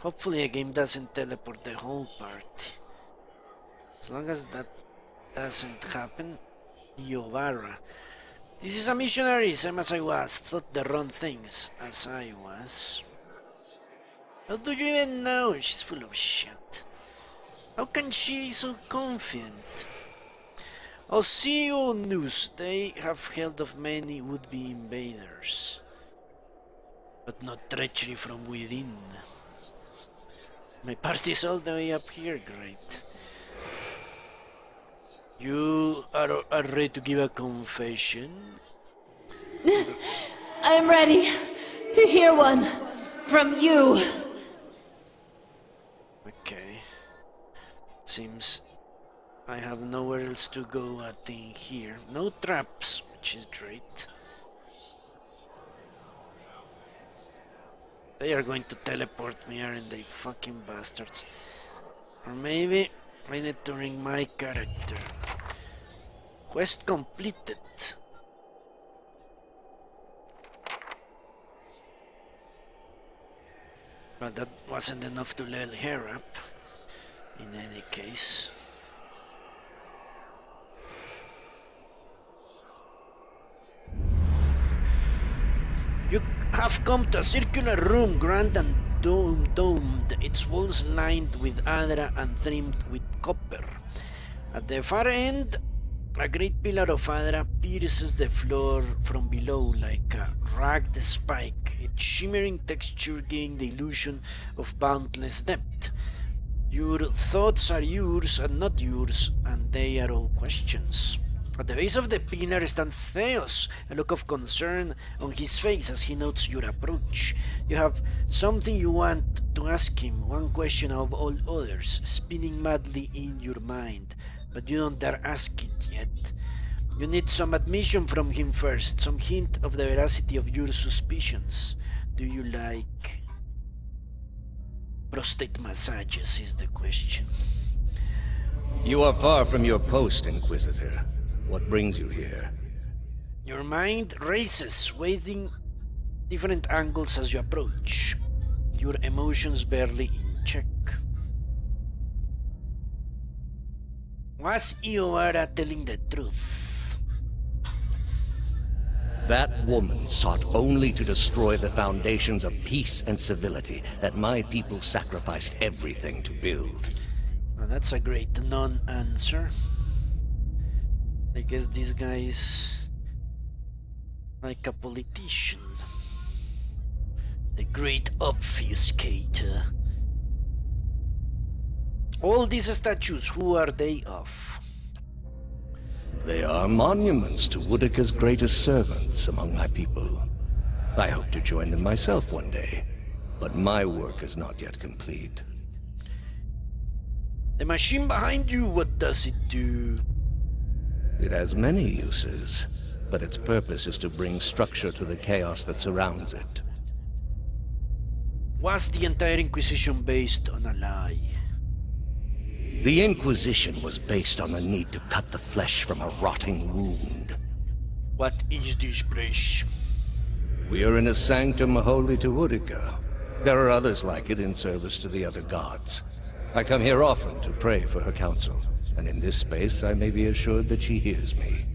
Hopefully a game doesn't teleport the whole party. As long as that doesn't happen, Yovara. This is a missionary, same as I was. Thought the wrong things, as I was. How do you even know? She's full of shit. How can she be so confident? Oseo news. They have held of many would-be invaders, but not treachery from within. My party's all the way up here, great. You are ready to give a confession? I'm ready to hear one from you. Okay. Seems I have nowhere else to go in here. No traps, which is great. They are going to teleport me, aren't they, fucking bastards? Or maybe I need to ring my character. Quest completed. But that wasn't enough to level her up, in any case. You have come to a circular room, grand and domed, its walls lined with adra and trimmed with copper. At the far end, a great pillar of adra pierces the floor from below like a ragged spike, its shimmering texture giving the illusion of boundless depth. Your thoughts are yours and not yours, and they are all questions. At the base of the pillar stands Thaos, a look of concern on his face as he notes your approach. You have something you want to ask him, one question of all others, spinning madly in your mind, but you don't dare ask it yet. You need some admission from him first, some hint of the veracity of your suspicions. Do you like prostate massages is the question. You are far from your post, Inquisitor. What brings you here? Your mind races, weighing different angles as you approach, your emotions barely in check. Was Iovara telling the truth? That woman sought only to destroy the foundations of peace and civility that my people sacrificed everything to build. Well, that's a great non-answer. I guess this guy's like a politician. The great obfuscator. All these statues, who are they of? They are monuments to Woodica's greatest servants among my people. I hope to join them myself one day, but my work is not yet complete. The machine behind you, what does it do? It has many uses, but its purpose is to bring structure to the chaos that surrounds it. Was the entire Inquisition based on a lie? The Inquisition was based on the need to cut the flesh from a rotting wound. What is this place? We are in a sanctum holy to Woodica. There are others like it in service to the other gods. I come here often to pray for her counsel, and in this space I may be assured that she hears me.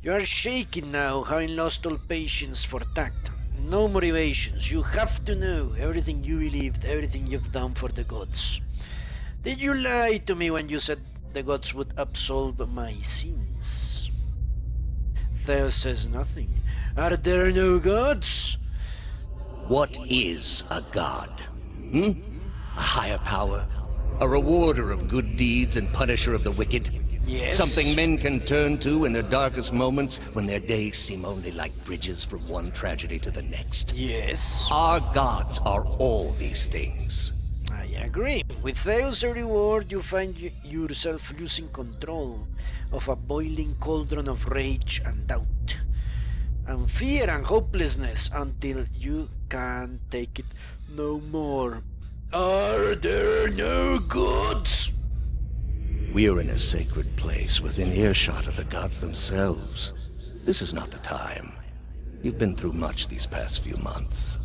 You are shaking now, having lost all patience for tact. No motivations. You have to know everything you believed, everything you've done for the gods. Did you lie to me when you said the gods would absolve my sins? Thaos says nothing. Are there no gods? What is a god? A higher power? A rewarder of good deeds and punisher of the wicked? Yes. Something men can turn to in their darkest moments when their days seem only like bridges from one tragedy to the next. Yes. Our gods are all these things. I agree. With Thaos a reward, you find yourself losing control of a boiling cauldron of rage and doubt, and fear and hopelessness until you can't take it no more. Are there no gods? We are in a sacred place within earshot of the gods themselves. This is not the time. You've been through much these past few months.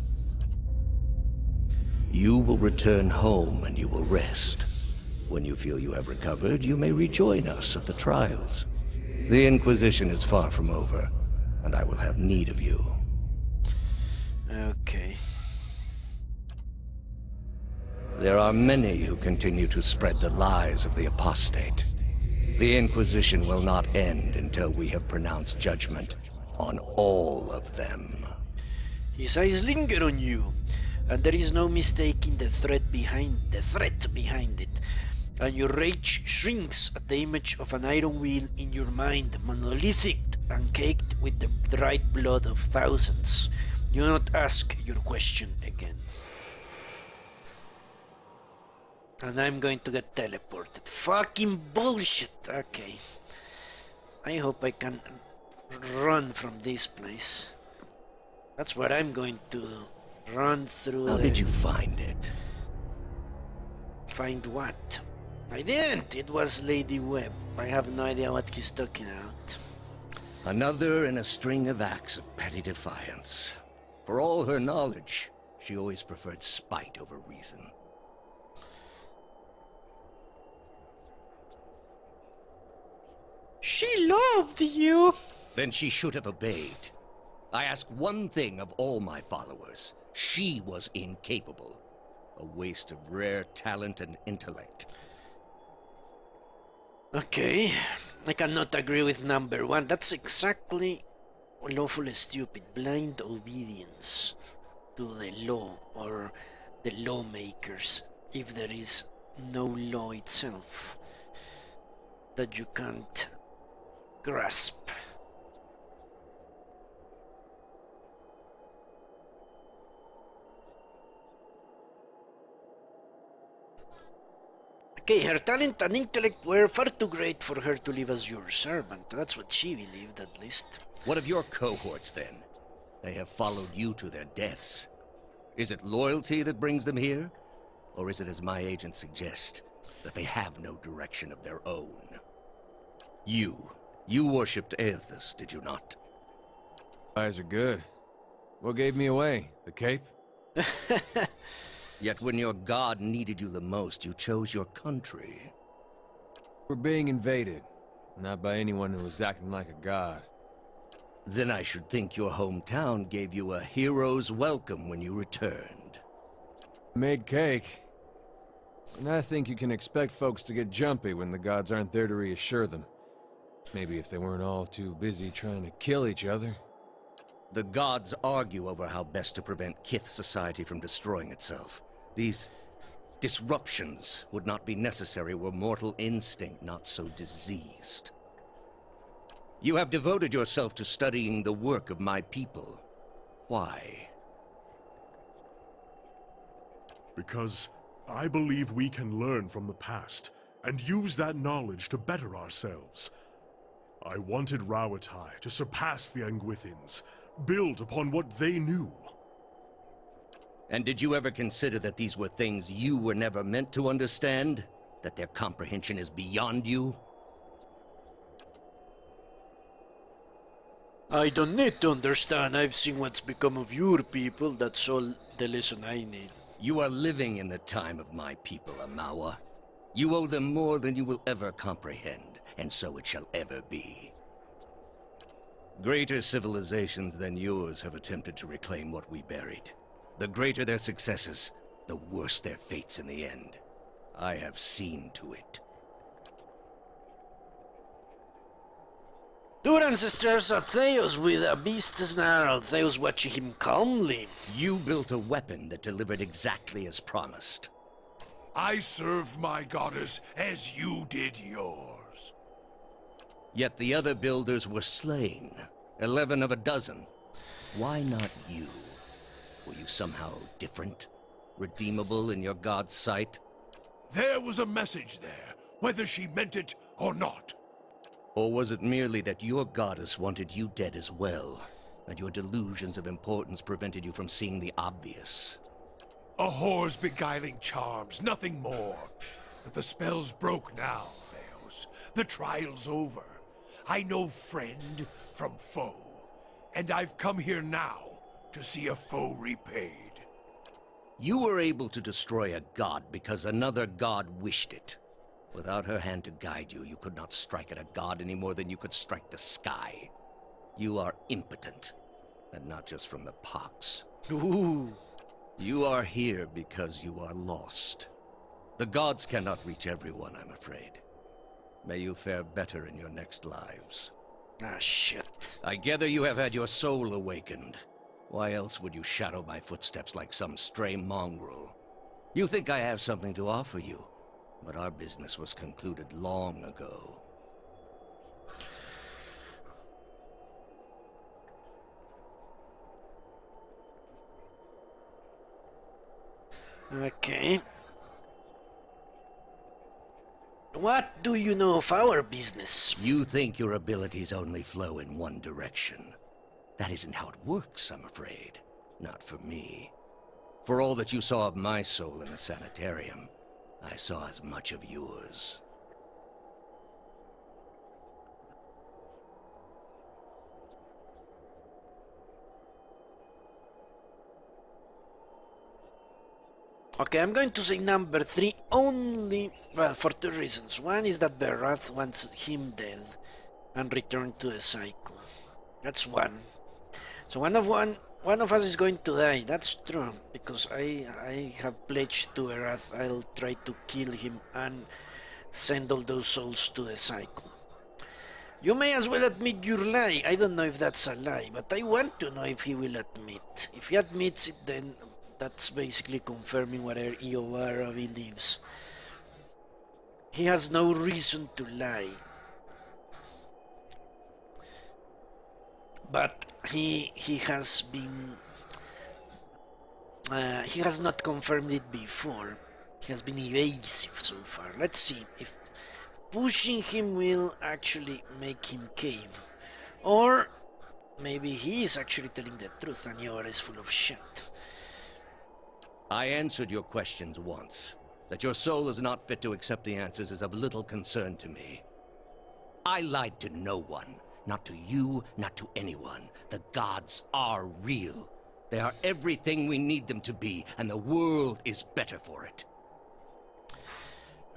You will return home and you will rest. When you feel you have recovered, you may rejoin us at the trials. The Inquisition is far from over, and I will have need of you. Okay. There are many who continue to spread the lies of the apostate. The Inquisition will not end until we have pronounced judgment on all of them. His eyes linger on you, and there is no mistaking the threat behind it. And your rage shrinks at the image of an iron wheel in your mind, monolithic and caked with the dried blood of thousands. Do not ask your question again. And I'm going to get teleported. Fucking bullshit. Okay. I hope I can run from this place. That's where I'm going to run through. How did you find it? Find what? I didn't. It was Lady Webb. I have no idea what he's talking about. Another in a string of acts of petty defiance. For all her knowledge, she always preferred spite over reason. She loved you. Then she should have obeyed. I ask one thing of all my followers. She was incapable. A waste of rare talent and intellect. Okay, I cannot agree with number one. That's exactly lawful stupid. Blind obedience to the law or the lawmakers, if there is no law itself that you can't grasp. Okay, her talent and intellect were far too great for her to live as your servant. That's what she believed, at least. What of your cohorts, then? They have followed you to their deaths. Is it loyalty that brings them here? Or is it, as my agents suggest, that they have no direction of their own? You worshipped Aethys, did you not? Eyes are good. What gave me away? The cape? Yet when your god needed you the most, you chose your country. We're being invaded. Not by anyone who was acting like a god. Then I should think your hometown gave you a hero's welcome when you returned. Made cake. And I think you can expect folks to get jumpy when the gods aren't there to reassure them. Maybe if they weren't all too busy trying to kill each other. The gods argue over how best to prevent Kith society from destroying itself. These disruptions would not be necessary were mortal instinct not so diseased. You have devoted yourself to studying the work of my people. Why? Because I believe we can learn from the past and use that knowledge to better ourselves. I wanted Rauatai to surpass the Anguithins, build upon what they knew. And did you ever consider that these were things you were never meant to understand? That their comprehension is beyond you? I don't need to understand. I've seen what's become of your people. That's all the lesson I need. You are living in the time of my people, Amawa. You owe them more than you will ever comprehend, and so it shall ever be. Greater civilizations than yours have attempted to reclaim what we buried. The greater their successes, the worse their fates in the end. I have seen to it. Your ancestors are Thaos with a beast's snarl. Thaos watching him calmly. You built a weapon that delivered exactly as promised. I served my goddess as you did yours. Yet the other builders were slain. 11 of a dozen. Why not you? Were you somehow different? Redeemable in your god's sight? There was a message there, whether she meant it or not. Or was it merely that your goddess wanted you dead as well, and your delusions of importance prevented you from seeing the obvious? A whore's beguiling charms, nothing more. But the spell's broke now, Thaos. The trial's over. I know friend from foe, and I've come here now to see a foe repaid. You were able to destroy a god because another god wished it. Without her hand to guide you, you could not strike at a god any more than you could strike the sky. You are impotent, and not just from the pox. Ooh. You are here because you are lost. The gods cannot reach everyone, I'm afraid. May you fare better in your next lives. Ah, shit. I gather you have had your soul awakened. Why else would you shadow my footsteps like some stray mongrel? You think I have something to offer you, but our business was concluded long ago. Okay. What do you know of our business? You think your abilities only flow in one direction. That isn't how it works, I'm afraid. Not for me. For all that you saw of my soul in the sanitarium, I saw as much of yours. Okay, I'm going to say number 3 only, well, for 2 reasons. One is that Darth wants him dead and returned to the cycle. That's one. So one of us is going to die. That's true, because I have pledged to Darth I'll try to kill him and send all those souls to the cycle. You may as well admit your lie. I don't know if that's a lie, but I want to know if he will admit. If he admits it, then that's basically confirming whatever Iovara believes. He has no reason to lie. But he has been... he has not confirmed it before. He has been evasive so far. Let's see if pushing him will actually make him cave. Or maybe he is actually telling the truth and Iovara is full of shit. I answered your questions once. That your soul is not fit to accept the answers is of little concern to me. I lied to no one. Not to you, not to anyone. The gods are real. They are everything we need them to be, and the world is better for it.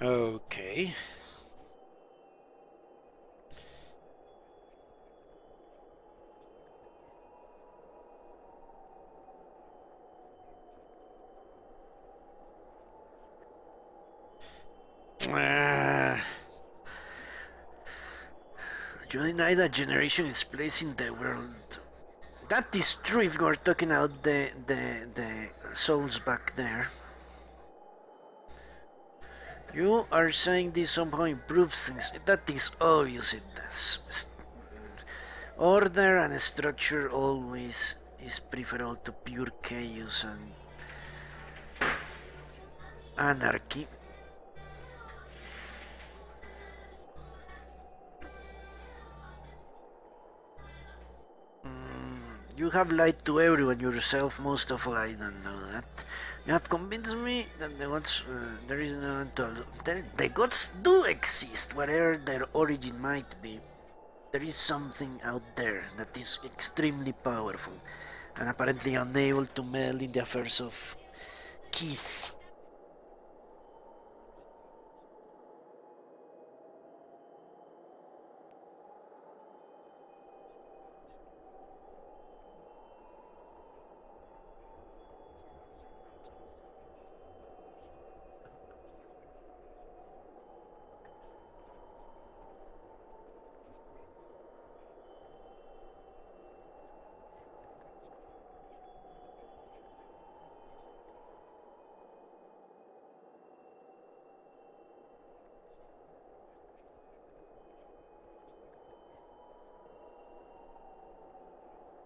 Okay. You deny that generation is placed in the world. That is true if you're talking about the souls back there. You are saying this somehow improves things. That is obvious it does. Order and structure always is preferable to pure chaos and anarchy. You have lied to everyone, yourself most of all. I don't know that. You have convinced me that the gods, there is no the gods do exist, whatever their origin might be. There is something out there that is extremely powerful, and apparently unable to meddle in the affairs of Keith.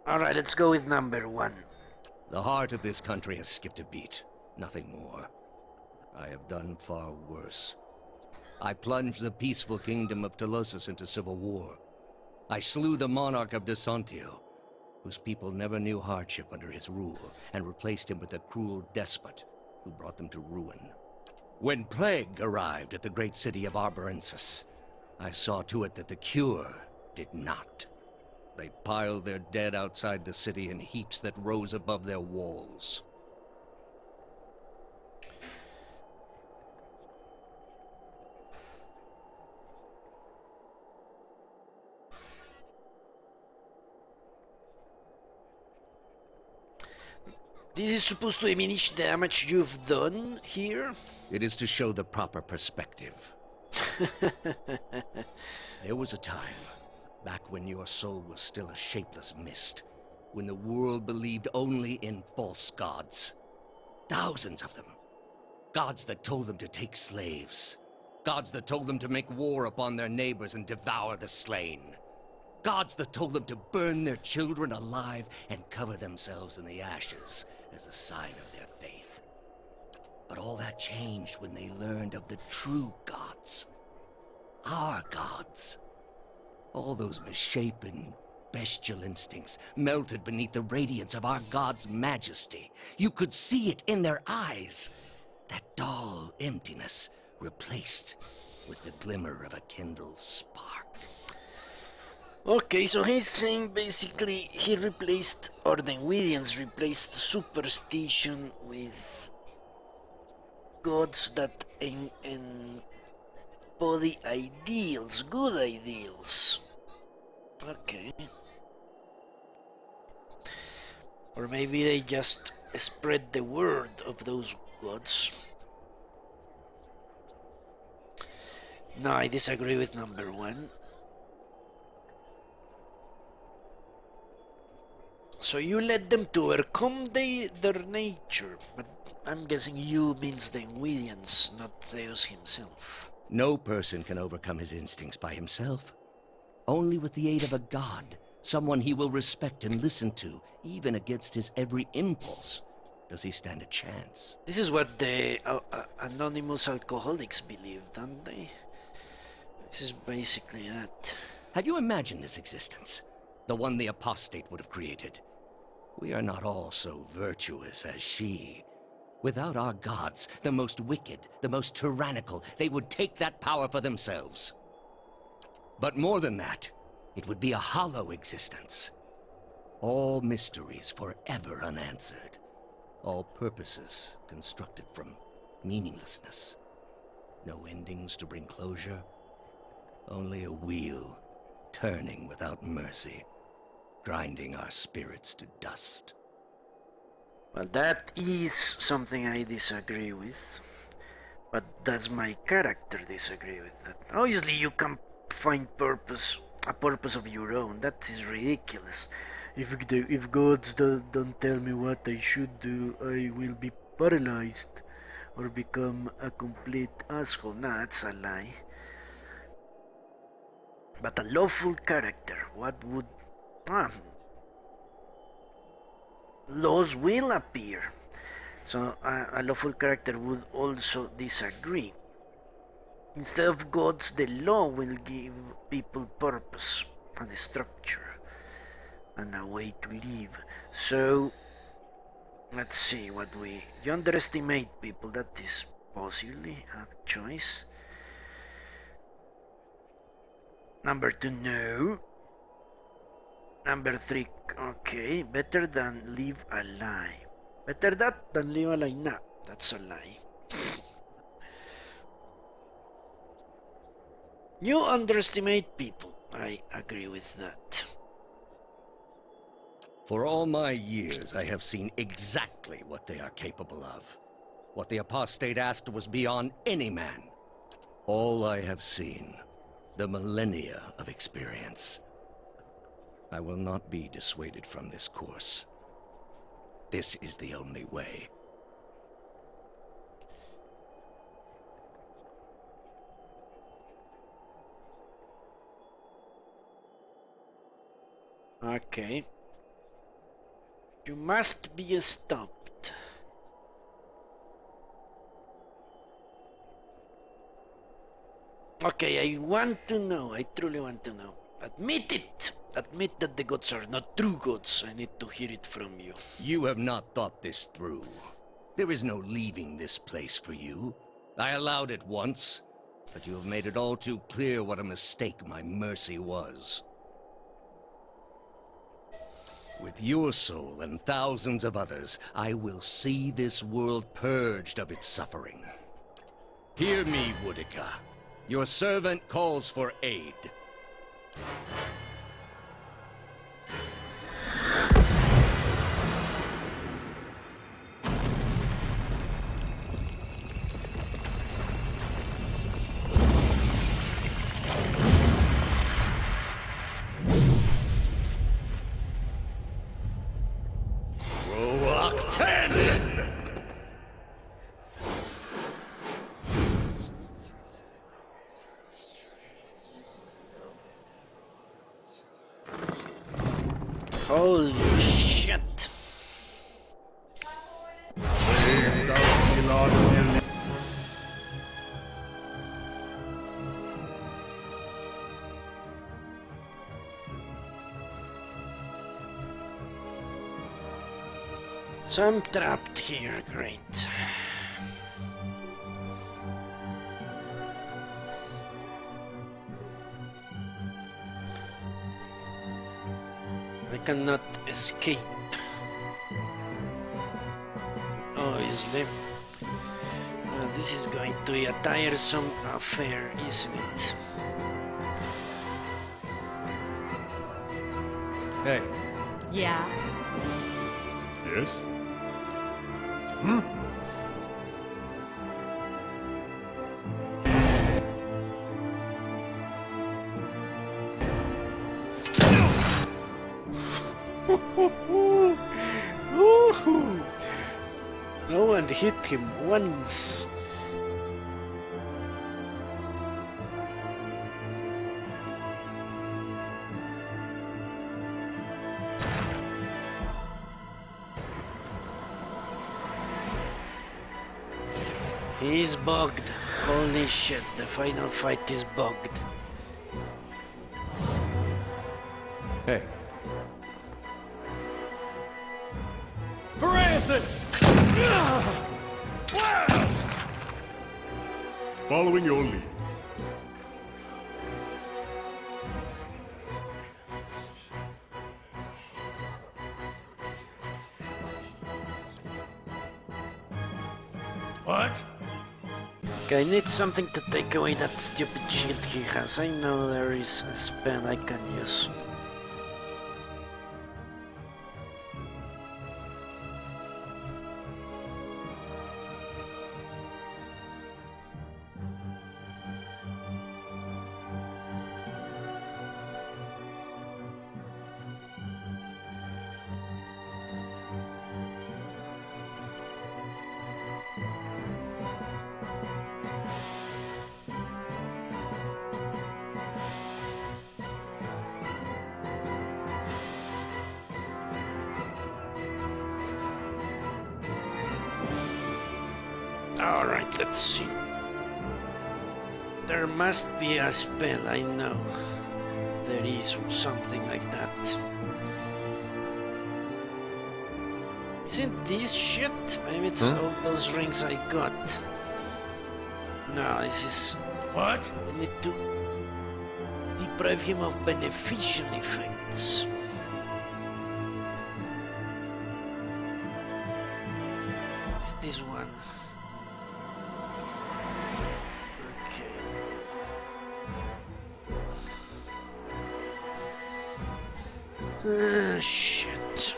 Alright, let's go with number 1. The heart of this country has skipped a beat. Nothing more. I have done far worse. I plunged the peaceful kingdom of Thaos into civil war. I slew the monarch of Desantio, whose people never knew hardship under his rule, and replaced him with a cruel despot who brought them to ruin. When plague arrived at the great city of Arborensis, I saw to it that the cure did not. They piled their dead outside the city in heaps that rose above their walls. This is supposed to diminish the damage you've done here? It is to show the proper perspective. There was a time, back when your soul was still a shapeless mist, when the world believed only in false gods. Thousands of them. Gods that told them to take slaves. Gods that told them to make war upon their neighbors and devour the slain. Gods that told them to burn their children alive and cover themselves in the ashes as a sign of their faith. But all that changed when they learned of the true gods. Our gods. All those misshapen, bestial instincts melted beneath the radiance of our god's majesty. You could see it in their eyes. That dull emptiness replaced with the glimmer of a kindled spark. Okay, so he's saying basically he replaced, or the Enwidians replaced superstition with gods that embody ideals, good ideals. Okay. Or maybe they just spread the word of those gods. No, I disagree with number one. So you led them to overcome their nature, but I'm guessing you means the Enwidians, not Thaos himself. No person can overcome his instincts by himself. Only with the aid of a god, someone he will respect and listen to, even against his every impulse, does he stand a chance. This is what the anonymous alcoholics believe, don't they? This is basically that. Have you imagined this existence? The one the apostate would have created. We are not all so virtuous as she. Without our gods, the most wicked, the most tyrannical, they would take that power for themselves. But more than that, it would be a hollow existence. All mysteries forever unanswered. All purposes constructed from meaninglessness. No endings to bring closure. Only a wheel, turning without mercy, grinding our spirits to dust. Well, that is something I disagree with. But does my character disagree with that? Obviously you can find a purpose of your own. That is ridiculous. If gods don't tell me what I should do, I will be paralyzed or become a complete asshole. Nah, that's a lie. But a lawful character, what would... laws will appear. So a lawful character would also disagree. Instead of gods, the law will give people purpose and a structure and a way to live. So let's see what you underestimate people. That is possibly a choice. Number 2, no. Number 3, okay. Better than live a lie. Better that than live a lie. Nah, that's a lie. You underestimate people. I agree with that. For all my years, I have seen exactly what they are capable of. What the apostate asked was beyond any man. All I have seen, the millennia of experience. I will not be dissuaded from this course. This is the only way. Okay. You must be stopped. Okay, I want to know. I truly want to know. Admit it! Admit that the gods are not true gods. I need to hear it from you. You have not thought this through. There is no leaving this place for you. I allowed it once, but you have made it all too clear what a mistake my mercy was. With your soul and thousands of others, I will see this world purged of its suffering. Hear me, Woodica. Your servant calls for aid. So I'm trapped here, great. I cannot escape. Obviously. This is going to be a tiresome affair, isn't it? Hey, Yeah. Yes? Woohoo! No one hit him once. He's bugged. Holy shit, the final fight is bugged. hey. Blast! Following your lead. What? Okay, I need something to take away that stupid shield he has. I know there is a spell I can use. Alright, let's see. There must be a spell, I know. There is something like that. Isn't this shit? Maybe it's all those rings I got. No, this is... What? I need to deprive him of beneficial effects. It's this one. Okay. Shit.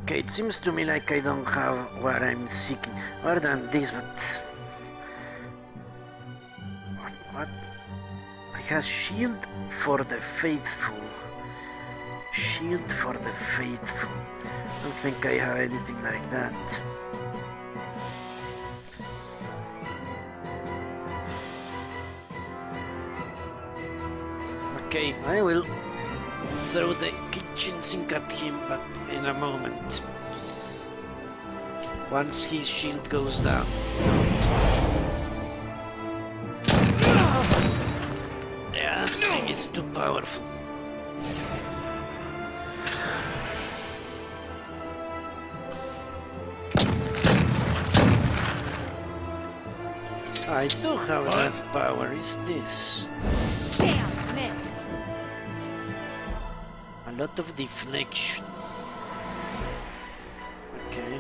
Okay, it seems to me like I don't have what I'm seeking. Other than this, but... What? It has shield for the faithful. Shield for the faithful. I don't think I have anything like that. Okay, I will throw the kitchen sink at him, but in a moment. Once his shield goes down. Yeah, I think it's too powerful. I do have that power, is this? Damn, missed. A lot of deflection. Okay.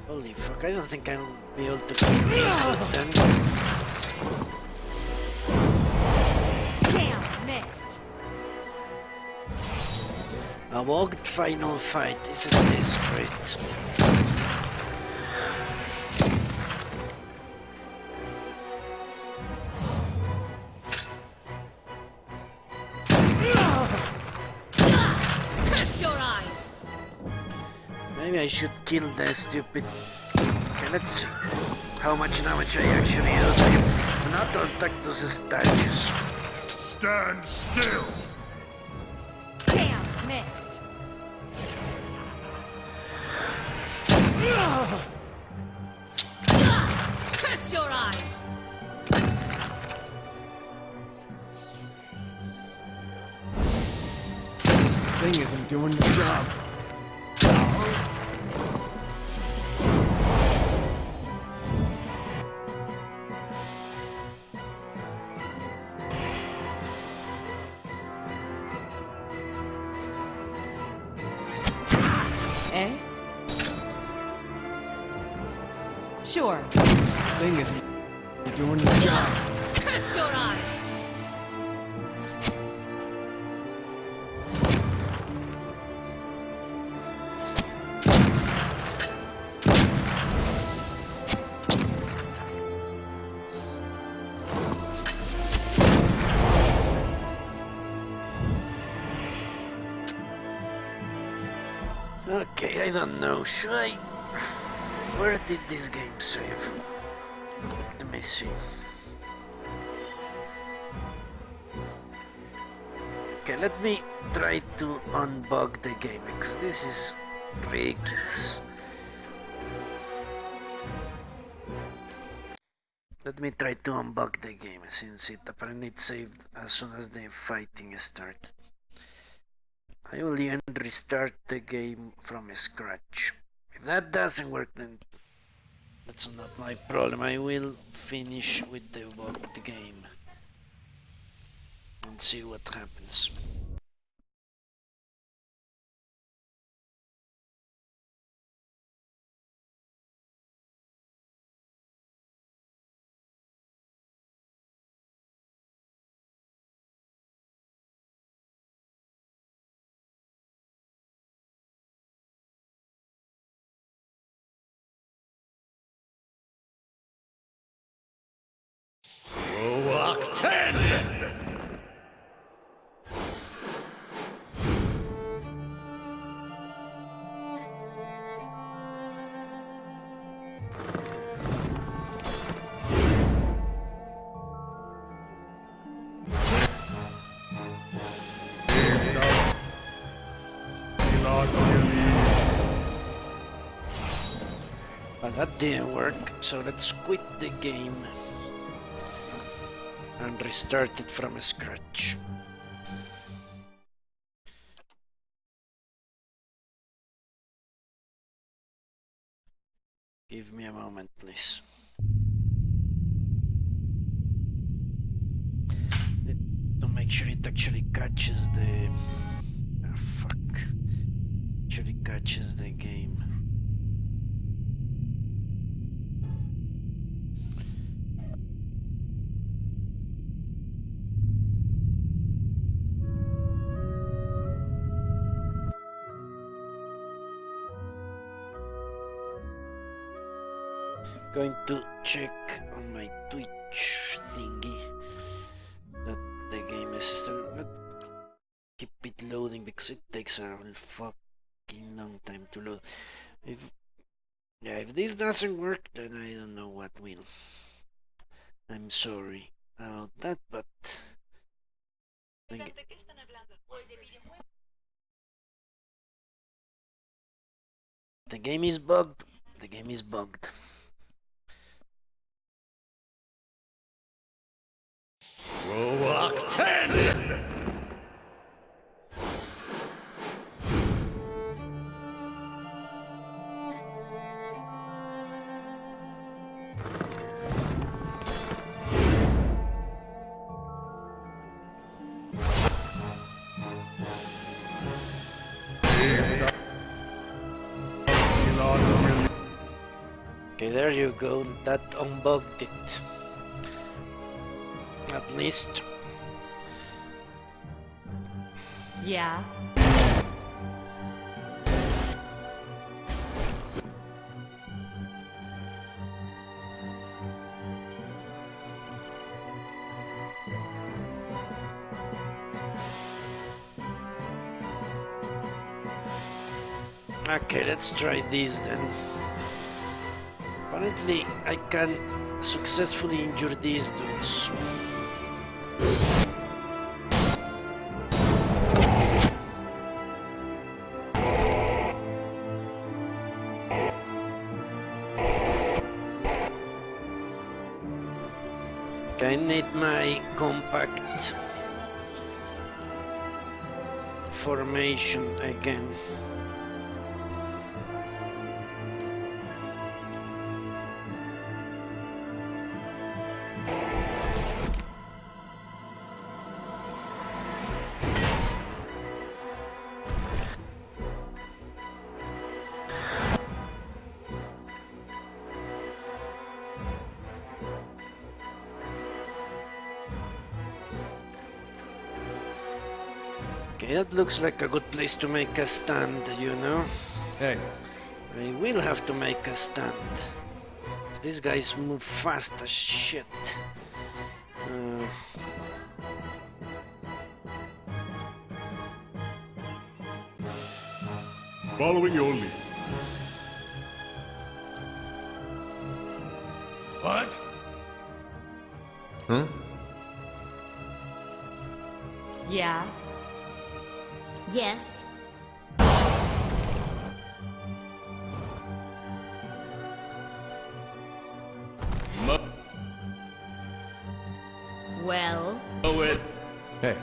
Holy fuck, I don't think I'll be able to kill this with them. Damn, missed. A walked final fight, isn't this great? I should kill the stupid... Okay, let's see how much damage I actually do. Not all Tactus statues. Stand still! Damn, missed. Curse your eyes. This thing isn't doing the job. Eh? Sure. This thing isn't doing the job. Curse your eyes. Okay, I don't know. Should I... Where did this game save? Let me see. Okay, let me try to unbug the game because this is ridiculous. Let me try to unbug the game since it apparently saved as soon as the fighting started. I will even restart the game from scratch. If that doesn't work, then that's not my problem. I will finish with the bugged game and see what happens. Roak 10! But that didn't work, so let's quit the game and restart it from scratch. Give me a moment, please. To make sure it actually catches the... Ah, fuck. Actually catches the game. Going to check on my Twitch thingy that the game is still not keep it loading because it takes a fucking long time to load. If this doesn't work, then I don't know what will. I'm sorry about that, but the game is bugged. The game is bugged. Roak 10! Okay, there you go. That unbugged it. At least. Yeah. Okay, let's try this then. Apparently, I can successfully injure these dudes. I need my compact formation again. Okay, that looks like a good place to make a stand, you know? Hey, I will have to make a stand. These guys move fast as shit. Following your lead. What? huh? Yeah. Yes. Well. Hey,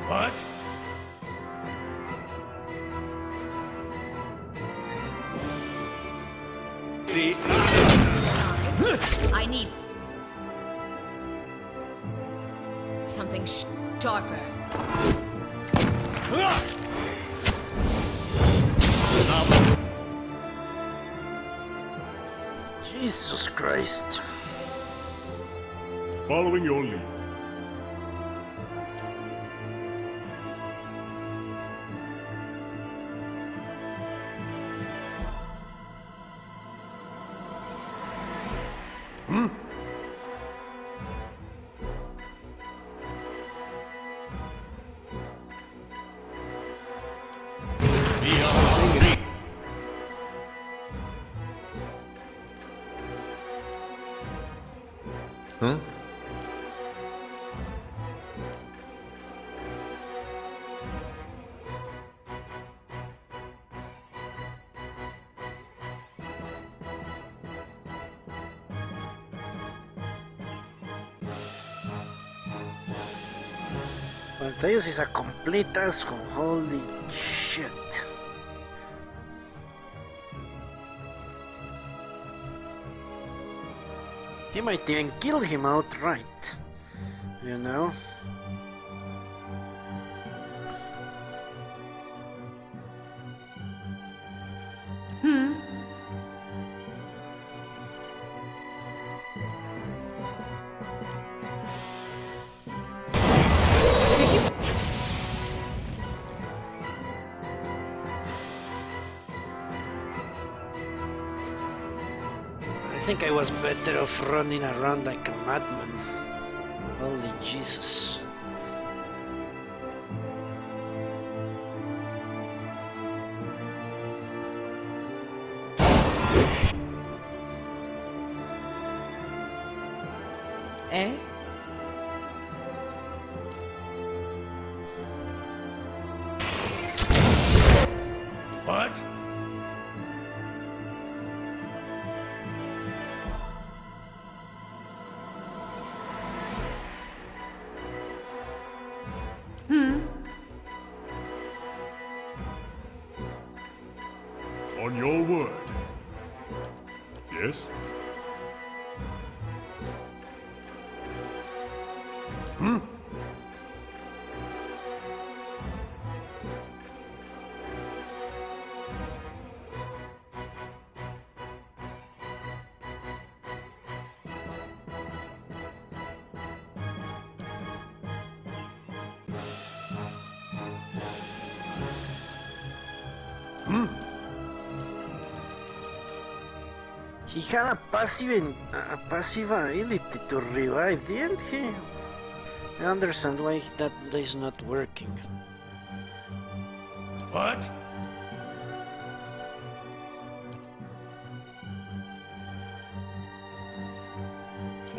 What? See? I need something sharper. Jesus Christ. Following your lead. huh? But Thaos is a complete asshole, holy shit. He might even kill him outright, you know? I think I was better off running around like a madman. Holy Jesus. Eh? What? On your word. Yes? He had a passive ability to revive, didn't he? I understand why that is not working. What?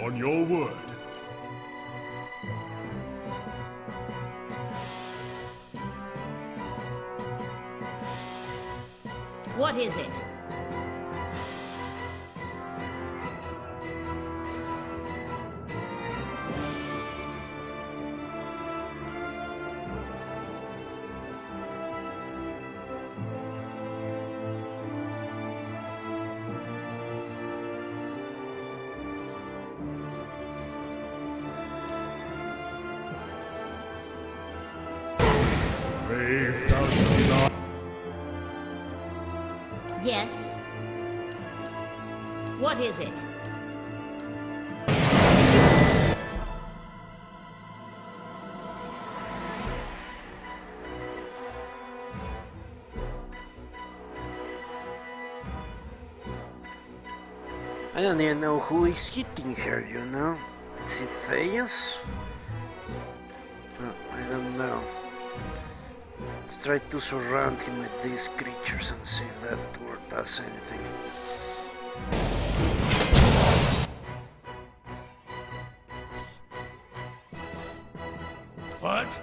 On your word. What is it? Faith does not. Yes. What is it? I don't even know who is hitting her, you know? Is it Thaos? I don't know. Let's try to surround him with these creatures and see if that word does anything. What?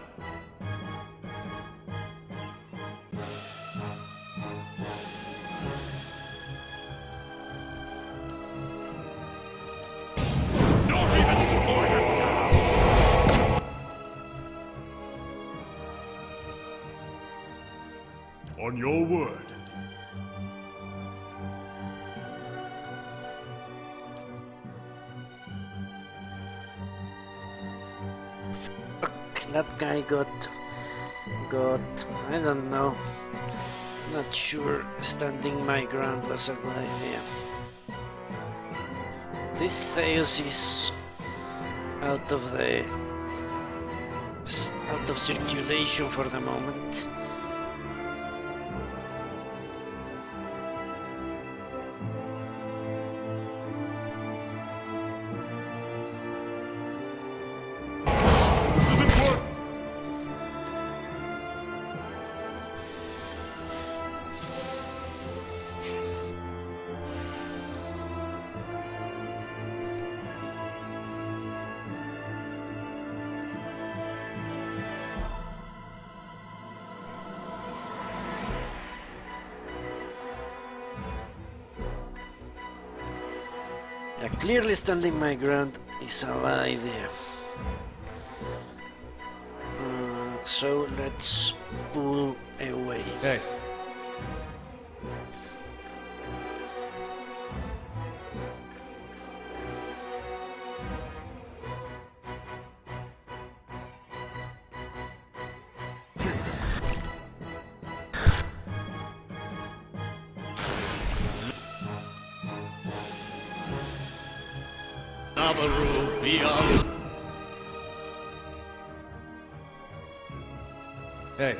On your word. Fuck, that guy got, I don't know. Not sure standing my ground was a good idea. This Thaos is out of circulation for the moment. This isn't work. Yeah, clearly standing my ground is a bad idea. So let's pull away. Hey, Navarro beyond. hey.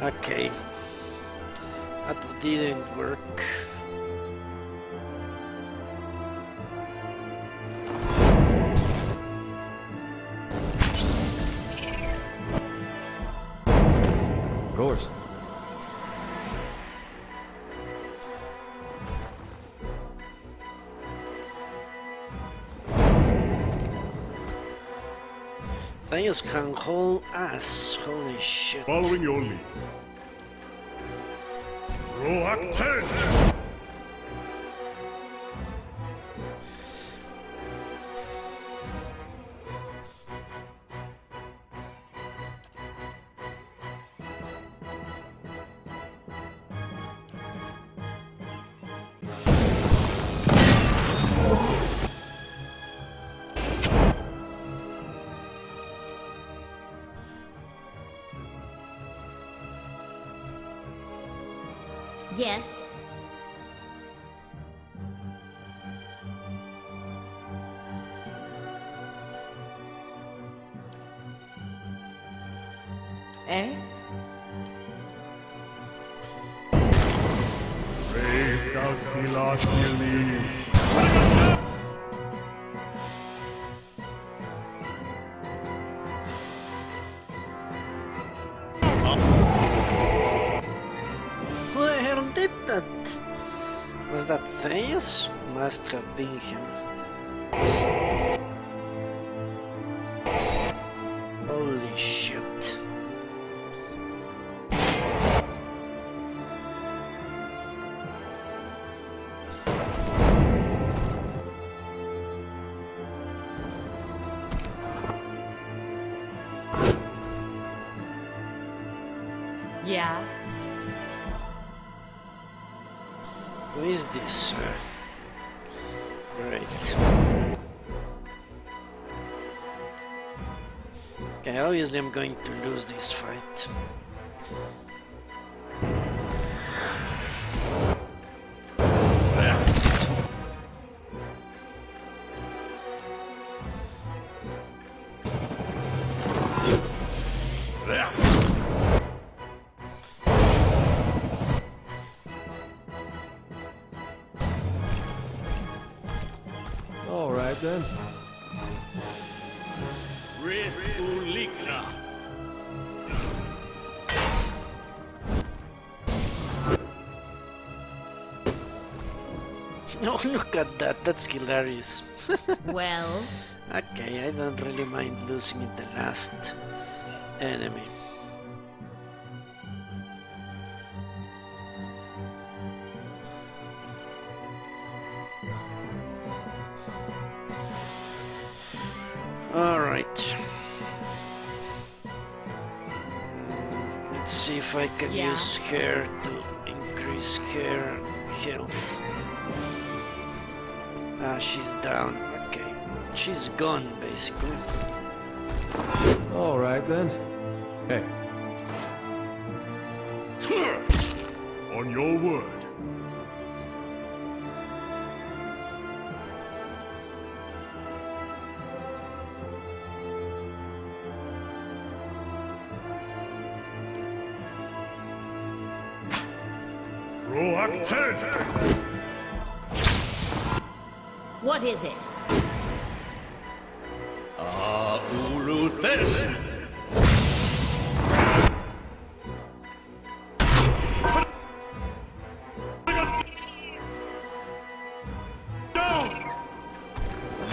Okay. That didn't work. Of course. Thaos can hold us. Holy shit. Following your lead. Proacted! Yes. Eh? Brave Darth believe. Who the hell did that? Was that Thaos? Must have been him. Holy shit. Yeah. Who is this? Great. Okay, obviously I'm going to lose this fight. All right then. Oh, look at that, that's hilarious. Well, Okay, I don't really mind losing in the last enemy. Alright. Let's see if I can Yeah. use her to increase her health. Ah, she's down. Okay. She's gone, basically. All right then. Hey, On your word. Proacted! what is it? Obliterated.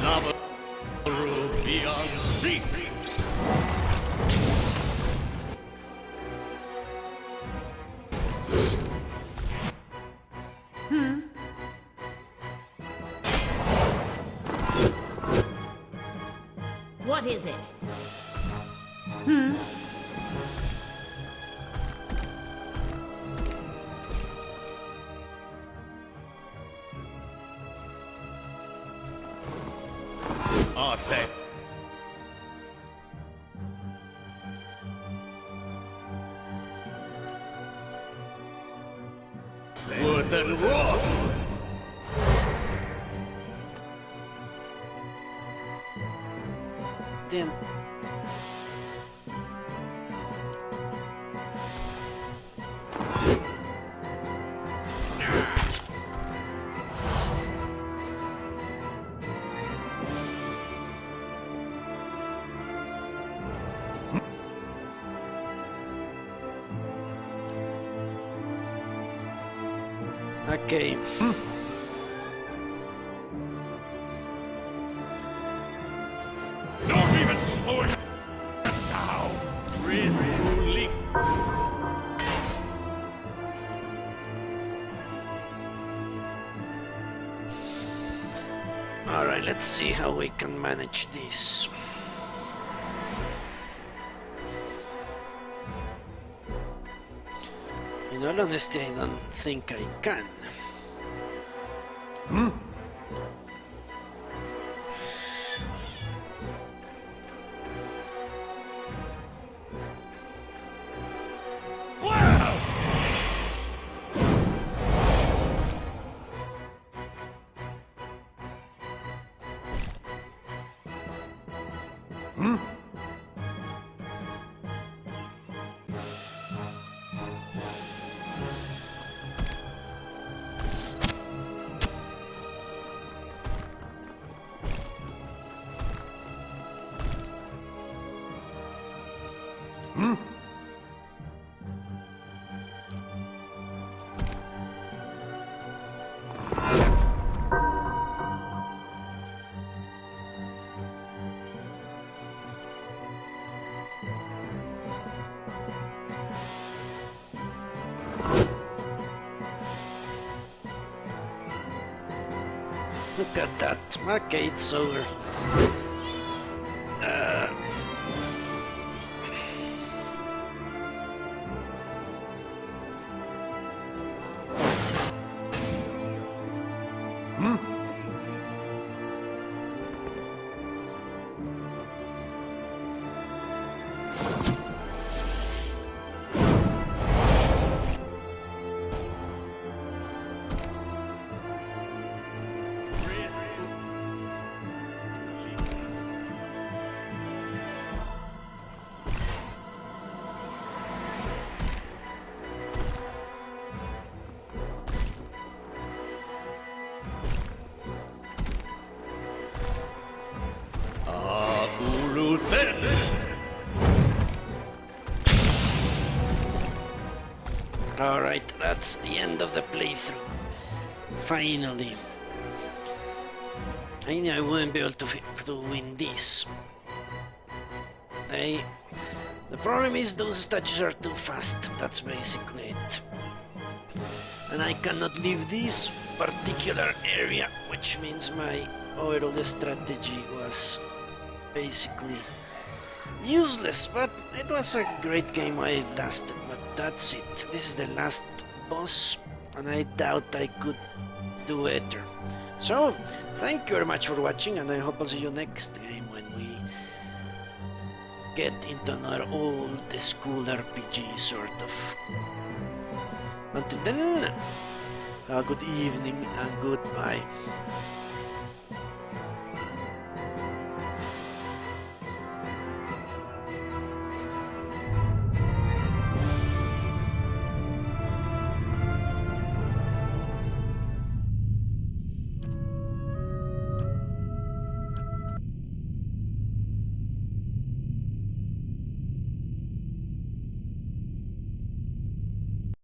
Lava beyond sea. What is it? Arthur. Wood and rock. Then okay. Not even slowing down. Really. Alright, let's see how we can manage this. In all honesty, I don't think I can. Look at that. Okay, it's over. Alright, that's the end of the playthrough. Finally. I knew I wouldn't be able to win this. The problem is those statues are too fast, that's basically it. And I cannot leave this particular area, which means my overall strategy was basically useless, but it was a great game while it lasted. But that's it. This is the last boss, and I doubt I could do better. So, thank you very much for watching, and I hope I'll see you next game when we get into another old school RPG sort of. Until then, have a good evening and goodbye.